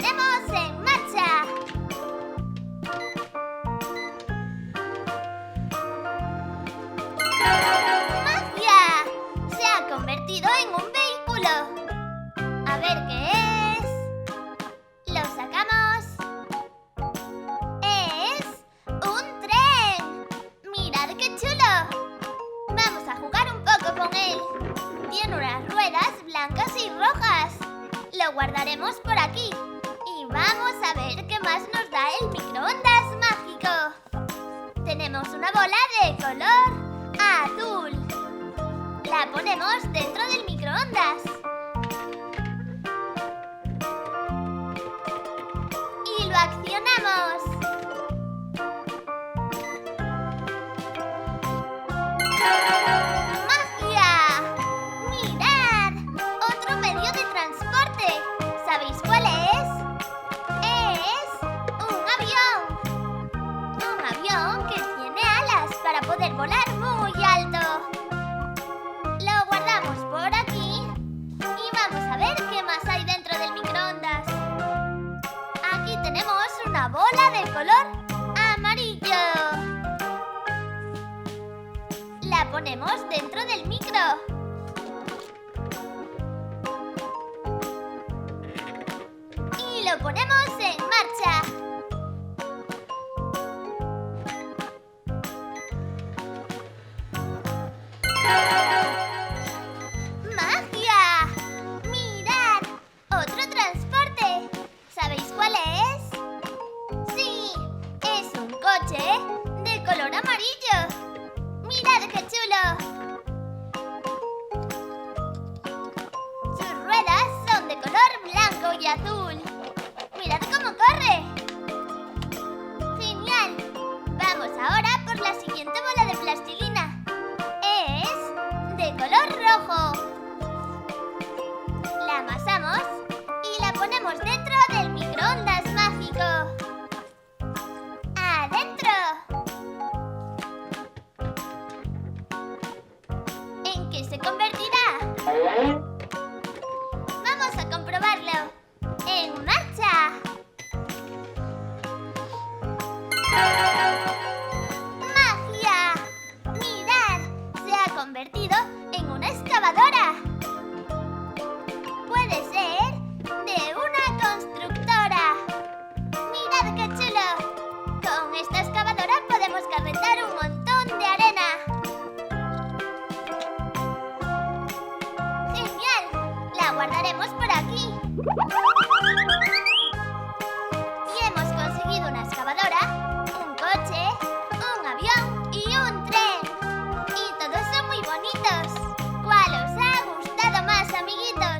ponemos en marcha. ¡Magia! Se ha convertido en un vehículo. A ver qué es. Lo sacamos. ¡Es un tren! ¡Mirad qué chulo! Vamos a jugar un poco con él. Tiene unas ruedas blancas y rojas. Lo guardaremos por aquí. Y vamos a ver qué más nos da el microondas mágico. Tenemos una bola de color azul. La ponemos dentro del microondas. Y lo accionamos. ¡Magia! ¡Mirad! Otro medio de transporte. ¿Sabéis cuál es? Es un avión. Un avión que tiene alas para poder volar muy alto. Lo guardamos por aquí y vamos a ver qué más hay dentro del microondas. Aquí tenemos una bola de color amarillo. La ponemos dentro del micro. Y lo ponemos en marcha. ¡Magia! ¡Mirad! ¡Otro transporte! ¿Sabéis cuál es? ¡Sí! Es un coche de color amarillo. ¡Mirad qué chulo! Sus ruedas son de color blanco y azul. ¡Mirad cómo corre! ¡Genial! Vamos ahora por la siguiente bola de plastilina. Es de color rojo. La amasamos y la ponemos dentro del microondas mágico. ¡Adentro! ¿En qué se convertirá? Vamos a comprobarlo. ¡En marcha! ¡Magia! ¡Mirad! Se ha convertido en una excavadora. Puede ser de una constructora. ¡Mirad qué chulo! Con esta excavadora podemos carretar un montón de arena. ¡Genial! La guardaremos por aquí. Y hemos conseguido una excavadora, un coche, un avión y un tren. Y todos son muy bonitos. ¿Cuál os ha gustado más, amiguitos?